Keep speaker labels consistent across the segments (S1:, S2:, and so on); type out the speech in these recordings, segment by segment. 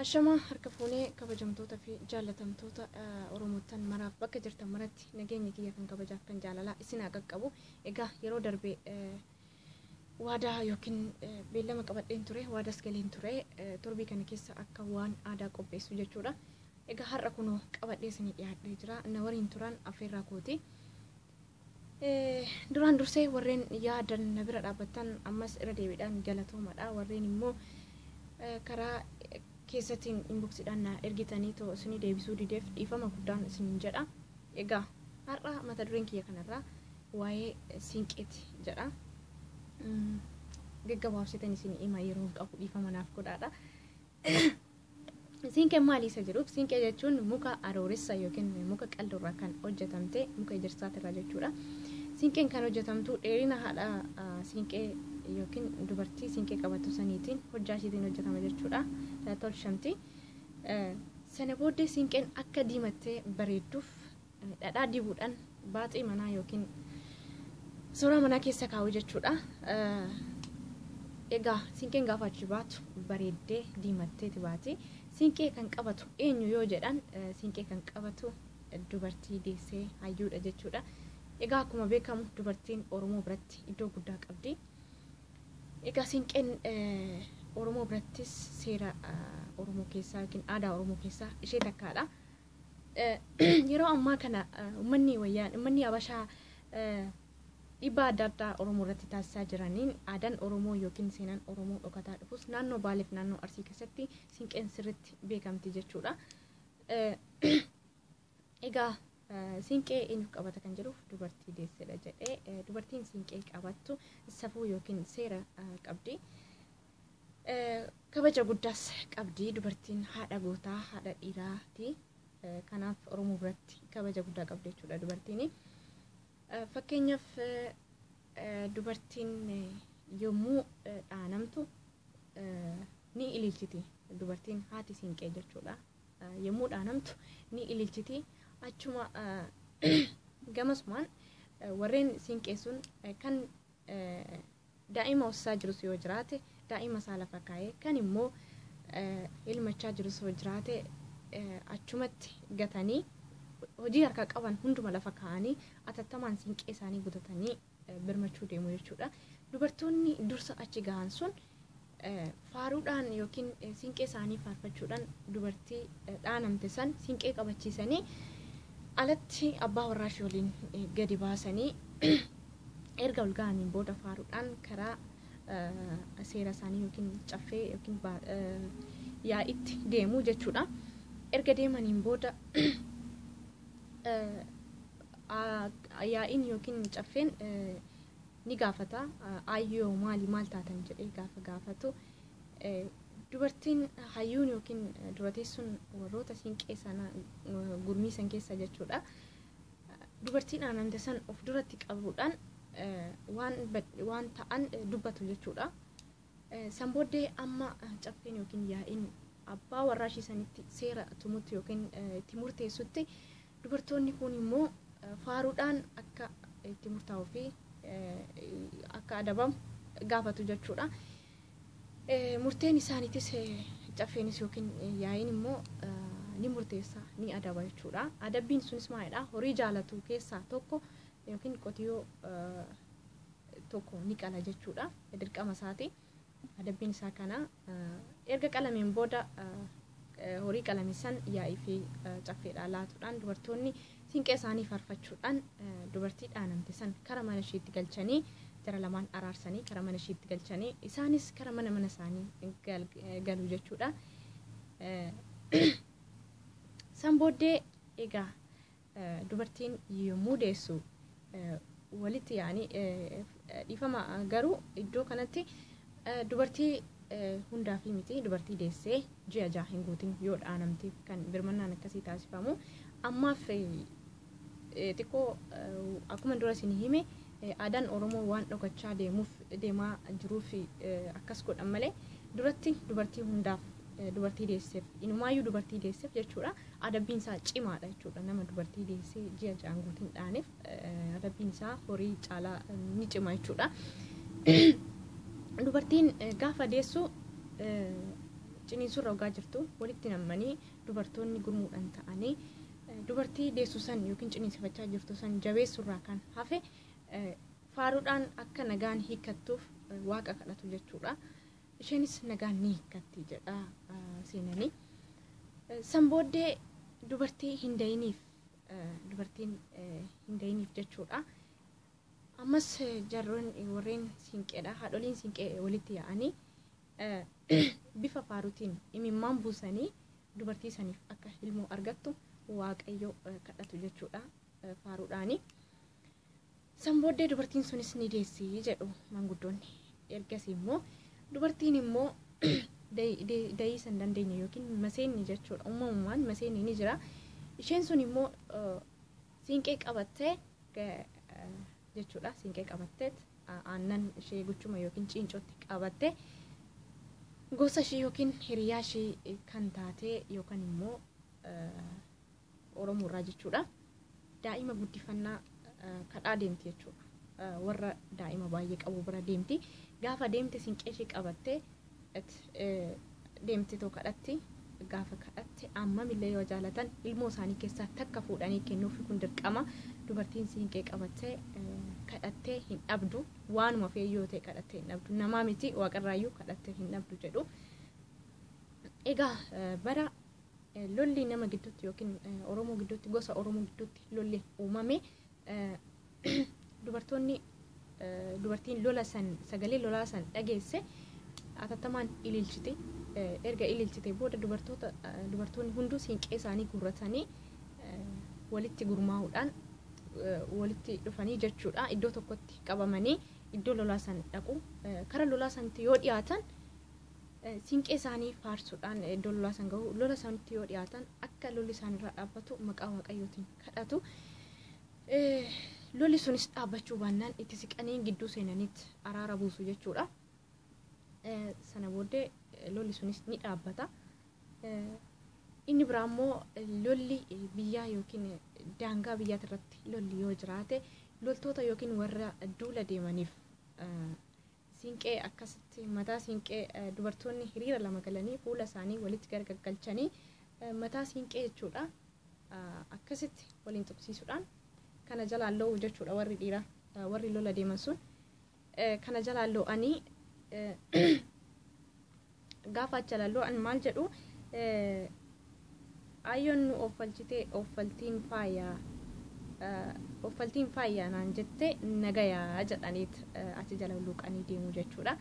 S1: Hashama harka fuunee kabajamtoota fi jaalatamtoota Oromootaan maraaf bakka jirtan maratti nageenya kiyya kan kabajaaf kan jaalalaa isin haa qaqqabu. Egaa yeroo darbe waadaa yookiin beellama qabadheen ture, waadaas galeen ture, torbii kana keessa akka waan aadaa qopheessu jechuudha. Egaa har'a kunoo qabadhee isinii dhiyaadhee jira. Na waliin turan affeerraa kooti. Duraan dursee warreen yaadan na bira dhaabbattan ammas irra deebiidhaan galatoomadha. Warreen immoo karaa keessatiin inboxidhaan na ergitanii too isinii deebisuu dideef dhiifama guddaan isiniin jedha. Egaa har'a mata dureen kiyya kanarraa waa'ee siinqeeti jedha. Gaggabaabsitan isin hima yeroo qabu dhiifama naaf godhaadha. Siinqeen maali isa jedhuuf, siinqee jechuun muka arooressa yookiin muka qal'oorraa kan hojjetamte muka ejersaatirraa jechuudha. Siinqeen kan hojjetamtu dheerina haadha siinqee yookiin dubartii siinqee qabattu saniitiin hojjaa isheetiin hojjetama jechuudha. Tolchamti. Sana booddee siinqeen akka diimattee bareedduuf dhadhaa dibuudhaan baaxii manaa yookiin suuraa manaa keessa kaa'u jechuudha. Egaa siinqeen gaafa achi baatu bareeddee diimatteeti baati. Siinqee kan qabatu eenyu yoo jedhan siinqee kan qabatu dubartii deessee hayyuudha jechuudha. Egaa akkuma beekamu dubartiin Oromoo biratti iddoo guddaa qabdi. Egaa siinqeen Oromoo birattis seera Oromoo keessaa yookiin aadaa Oromoo keessaa ishee takkaadha. Yeroo ammaa kana uummanni Habashaa dhiibbaa adda addaa Oromoo irratti taasisaa jiraniin aadaan Oromoo yookiin seenaan Oromoo dhokataa dhufus naannoo Baaleef naannoo Arsii keessatti siinqeen sirriitti beekamti jechuudha. Egaa siinqee eenyuuf qabata kan jedhuuf dubartii deessedha jedhee dubartiin siinqee qabattu safuu yookiin seera qabdi. Kabaja guddaas qabdi. Dubartiin haadha gootaa, haadha dhiiraati. Kanaaf Oromoo biratti kabaja guddaa qabdi jechuudha dubartiin. Fakkeenyaaf dubartiin yommuu dhaanamtu ni ililchiti. Dubartiin haati siinqee jechuudha. Yommuu dhaanamtu ni ililchiti. Achuma gamasumaan warreen siinqee sun kan daa'ima hoosisaa jirus yoo jiraate daa'ima isaa lafa kaa'ee kan immoo ilmachaa jirus yoo jiraate achumatti gatanii hojii harkaa qaban hunduma lafa kaa'anii atattamaan siinqee isaanii gutatanii birmachuu deemu jechuudha. Dubartoonni dursa achi gahan sun faaruudhaan yookiin siinqee isaanii faarfachuudhaan dubartii dhaanamte san siinqee qabachiisanii alatti abbaa warraa ishee waliin gadi baasanii erga ol gahaniin booda faaruudhaan karaa seera isaanii yookiin caffee yookiin yaa'itti deemu jechuudha. Erga deemaniin booda yaa'iin yookiin caffeen ni gaafata. Ayyoo maal taatan jedhee gaafa gaafatu dubartiin hayyuun yookiin dubartiin sun warroota siinqee sana gurmiisan keessa jechuudha. Dubartiin dhaanamte san of duratti qabuudhaan waan ta'an dubbatu jechuudha. San booddee amma caffeen yookiin yaa'iin abbaa warraa ishee sanitti seera tumutti yookiin itti murteessutti dubartoonni kun immoo faaruudhaan akka itti murtaa'uu fi akka adabamu gaafatu jechuudha. Murteen isaaniitis caffeenis yookiin yaa'iin immoo ni murteessa ni adaba jechuudha. Adabbiin sunis maalidha? Horii jaalatu keessaa tokko yookiin qotiyyoo tokko ni qala jechuudha. Dirqama isaati. Adabbiin isaa kana erga qalameen booda horii qalame san yaa'ii fi caffeedhaan laatuudhaan dubartoonni siinqee isaanii faarfachuudhaan dubartii dhaanamte san kara mana isheetti galchanii jara lamaan araarsanii kara mana isheetti galchanii isaanis kara mana isaanii galu jechuudha. San booddee egaa dubartiin yommuu deessu walitti yaa'anii dhiifama garuu iddoo kanatti dubartii hundaafi miti dubartii deessee ji'a jaha hin guutin yoo dhaanamteef kan birmannaan akkasii taasifamu. Ammaaf xiqqoo akkuma dura isin hime aadaan Oromoo waan dhokachaa deemaa jiruuf akkas godhan malee duratti dubartii hundaaf dubartii deesseef inumaayyuu dubartii deesseef jechuudha. Adabbiin isaa cimaadha jechuudha. Nama dubartii deessee ji'a jahan guutin dhaaneef adabbiin isaa horii caalaa ni cima jechuudha. Dubartiin gaafa deessu ciniinsurra ogaa jirtu walitti nammanii dubartoonni gurmuudhaan ta'anii dubartii deessu san yookiin ciniinsifachaa jirtu san jabeessurraa kan hafe faaruudhaan akka nagaan hiikkattuuf waaqa kadhatu jechuudha. Isheenis nagaan ni hiikkatti jedha seenanii. San booddee dubartiin hin dayiniif jechuudha. Ammas jarroon warreen siinqeedha. Haadholiin siinqee walitti yaa'anii bifa faaruutiin imimmaan buusanii dubartii saniif akka ilmoo argattu waaqayyo kadhatu jechuudha faaruudhaani. San booddee dubartiin sunis ni deessi jedhu manguddoonni. Ergasii immoo dubartiin immoo dayii san dandeenye yookiin maseenni jechuudha. Uumamumaan maseenni ni jira. Isheen sun immoo siinqee qabattee jechuudha. Siinqee qabattee aannan ishee guchuma yookiin ciincootti qabattee gosa ishee yookiin hiriyaa ishee kan taate yookaan immoo Oromoorraa jechuudha. Daa'ima guddifannaa kadhaa deemti jechuudha. Warra daa'ima baay'ee qabu bira deemti. Gaafa deemte siinqee ishee qabattee deemte too kadhatti. Gaafa kadhatte ammamillee yoo jaalatan ilmoo isaanii keessaa takka fuudhanii kennuuf kun dirqama. Dubartiin siinqee qabattee kadhattee hin dhabdu. Waanuma feeyyoo ta'e kadhattee hin dhabdu. Namaa miti waaqarraayyuu kadhattee hin dhabdu jedhu. Egaa bara lolli nama gidduutti yookiin Oromoo gidduutti gosa Oromoo gidduutti lolli uumame dubartiin lola san sagalee lolaa san dhageesse atattamaan ililchite. Erga ililchite booda dubartoonni hunduu siinqee isaanii guurratanii walitti gurmaa'uudhaan walitti dhufanii jechuudha. Iddoo tokkotti qabamanii iddoo lolaa san dhaqu. Kara lolaa sanatti yoo dhiyaatan siinqee isaanii faarsuudhaan iddoo lolaa san gahu. Lola sanatti yoo dhiyaatan akka lolli isaanirraa dhaabbatu maqaa waaqayyootiin kadhatu. Lolli sunis dhaabbachuu baannaan itti siqanii gidduu seenanitti araara buusu jechuudha. Sana booddee lolli sunis ni dhaabbata. Inni biraa immoo lolli biyyaa yookiin daangaa biyyaati irratti lolli yoo jiraate loltoota yookiin warra duula deemaniif siinqee akkasitti mataa siinqee dubartoonni hiriira lama galanii fuula isaanii walitti gargalchanii mataa siinqee jechuudha. Akkasitti waliin tuqsiisuudhaan kana jalaan lo'u jechuudha warri dhiiraa warri lola deeman sun kana jalaan lo'anii gaafa jalaan lo'an maal jedhu ayyoon nu offaltiin faayaa naan jette nagayaa jedhaniit achi jala luuqanii deemu jechuudha.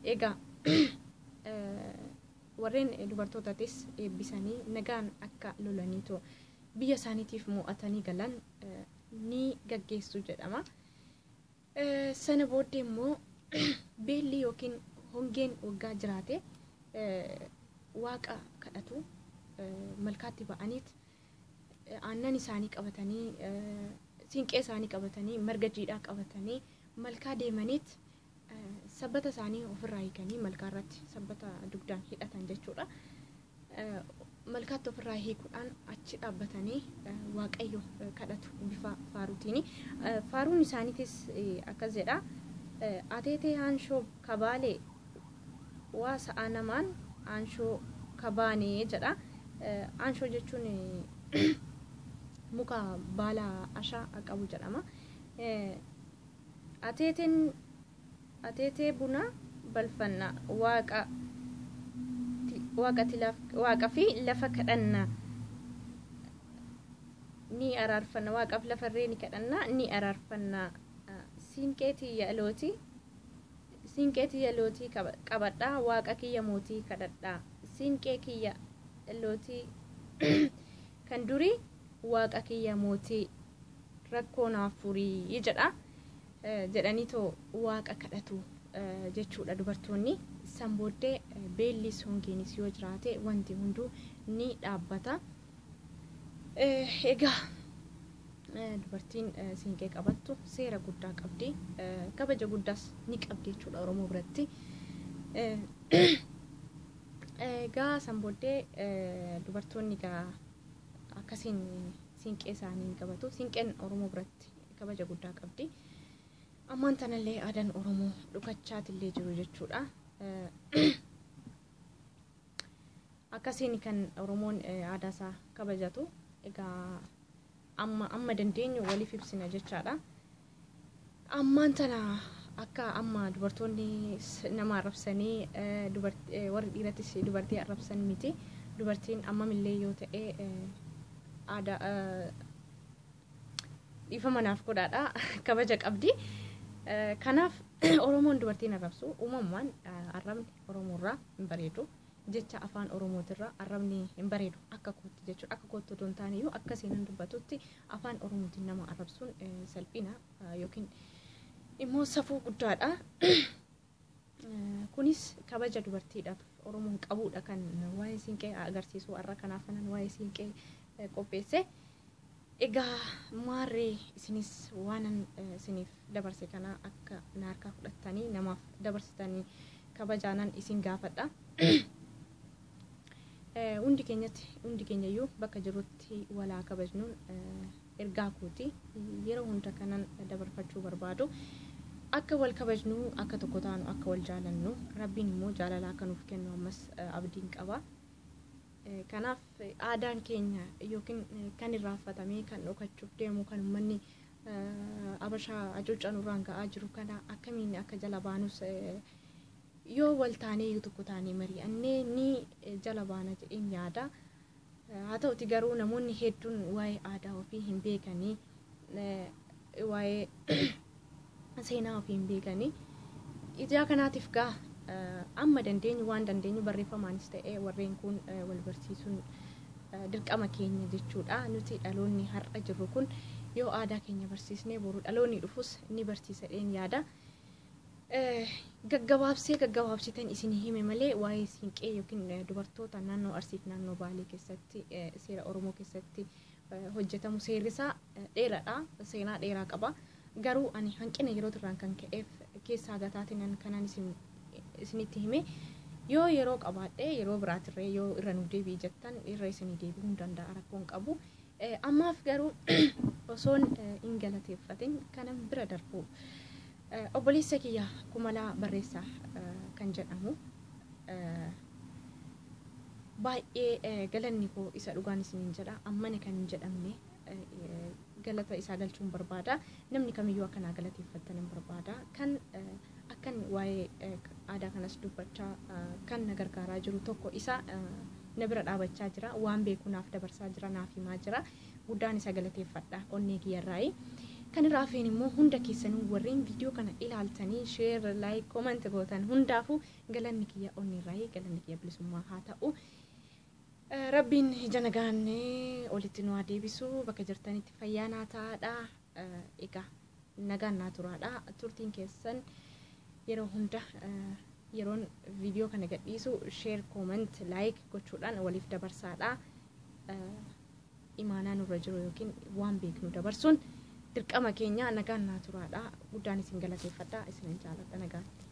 S1: Egaa warreen dubartootatis eebbisanii nagaan akka lolaniitoo biyya isaaniitiif mo'atanii galan ni gaggeessu jedhama. Sana booddee immoo beelli yookiin hongeen waggaa jiraate waaqa kadhatu malkaatti ba'aniit aannan isaanii qabatanii siinqee isaanii qabatanii marga jiidhaa qabatanii malkaa deemaniit sabbata isaanii ofirraa hiikanii malkaa irratti sabbata dugdaan hidhatan jechuudha. Malkaatti ofirraa hiikuudhaan achi dhaabbatanii waaqayyo kadhatu bifa faaruutiini. Faaruun isaaniitis akkas jedha. Ateetee aanshoo kabaalee waa sa'a namaan aanshoo kabaanee jedha. Aanshoo jechuun muka baala ashaa qabu jedhama. Ateetee buna balfanna waaqa fi lafa kadhanna ni araarfanna waaqaaf lafarree ni kadhanna ni araarfanna siinqeetii yalootii qabadhaa waaqa kiyya mootii kadhadhaa siinqee kiyya yalootii kan durii waaqa kiyya mootii rakkoo naaf furii jedha. Jedhaniitoo waaqa kadhatu jechuudha dubartoonni. San booddee beellis hongeenis yoo jiraate wanti hunduu ni dhaabbata. Egaa dubartiin siinqee qabattu seera guddaa qabdi. Kabaja guddaas ni qabdi jechuudha Oromoo biratti. Egaa san booddee dubartoonni akkasiin siinqee isaanii qabatu. Siinqeen Oromoo biratti kabaja guddaa qabdi. Ammaan tanallee aadaan Oromoo dhukachaatillee jiru jechuudha. akkasiin kan Oromoon aadaa isaa kabajatu. Egaa amma dandeenyu waliif ibsina jechaadha. Ammaan tana akka amma dubartoonni nama arrabsanii warri dhiiratis dubartii arrabsan miti. Dubartiin ammamillee yoo ta'e aadaa ifa manaaf godhaadha kabaja qabdi. Kanaaf Oromoon dubartiin arrabsu uumamaan arrabni Oromoorraa hin bareedu. Jecha afaan Oromootirraa arrabni hin bareedu akka kootti jechuudha. Akka kootti otoo hin taane iyyuu akka seenaan dubbatutti afaan Oromootiin nama arrabsuun salphina yookiin immoo safuu guddaadha. Kunis kabaja dubartiidhaaf Oromoon qabuudha kan waa'ee siinqee agarsiisu. Har'a kanaaf kanan waa'ee siinqee qopheesse. Egaa maarree isinis waanan isiniif dabarse kana akka naarkaa fudhattanii namaaf dabarsitanii kabajaanan isin gaafadha. Hundi keenyayyuu bakka jirutti walaa kabajnuun ergaa kooti. Yeroo hunda kanan dabarfachuu barbaadu. Akka wal kabajnu, akka tokko taanu, akka wal jaalannu, Rabbiin immoo jaalala akka nuuf kennu ammas abdiin qaba. Kanaaf aadaan keenya yookiin kan irraanfatamee kan dhokachuuf deemu kan uummanni Habashaa hacuuccaan irraan ga'aa jiru kana akkamiin akka jala baanus yoo wal taanee yoo tokko taanee mari'annee ni jala baana jedheen yaada. Haa ta'uti garuu namoonni hedduun waa'ee aadaa ofii hin beekanii waa'ee seenaa ofii hin beekanii. Ijaa kanaatiif gaa amma dandeenyu waan dandeenyu barreeffamaanis ta'ee warreen kun wal barsiisuun dirqama keenya jechuudha. Nuti dhaloonni har'a jirru kun yoo aadaa keenya barsiisnee boru dhaloonni dhufus ni barsiisadheen yaada. Gaggabaabsitan isin hime malee waa'ee siinqee yookiin dubartoota naannoo Arsiif naannoo Baalee keessatti seera Oromoo keessatti hojjetamu seerrisaa dheeraadha. Seenaa dheeraa qaba. Garuu ani hanqina yeroo irraan kan ka'eef keessaa gataatiin kanaan isinitti hime. Yoo yeroo qabaadhe yeroo biraatirree yoo irra nu deebi'i jettan irra isinii deebi'uu danda'a, rakkoon qabu. Ammaaf garuu osoon hin galateeffatin kanan bira darbu. Obboleessa kiyya Kumalaa Barreessaa kan jedhamu baay'ee galanni koo isa dhugaan isiniin jedha. Ammane kan hin jedhamne galata isaa galchuun barbaada. Namni kamiyyuu akkanaa galateeffatan hin barbaada. Kan akkan waa'ee aadaa kanas dubbachaa kan na gargaaraa jiru tokko isa na bira dhaabachaa jira. Waan beeku naaf dabarsaa jira, naaf himaa jira. Guddaan isa galateeffadha onnee kiyyarraayi. Kan irraa hafeen immoo hunda keessanuu warreen viidiyoo kana ilaaltanii share, like, comment gootan hundaafuu galanni kiyya onneerraayi, galanni kiyya bilisummaa haa ta'u. Rabbiin ija nagaannee olitti nu haa deebisu, bakka jirtanitti fayyaa naa ta'aadha. Egaa nagaan naa turaadha. Turtiin keessan yeroo hunda yeroon viidiyoo kana gadhiisu share, comment, like gochuudhaan waliif dabarsaadha. Imaanaa nurra jiru yookiin waan beeknu dabarsuun dirqama keenya. Nagaan naa turaadha. Guddaan isin galateeffadha. Isin jaalladha. Nagaatti.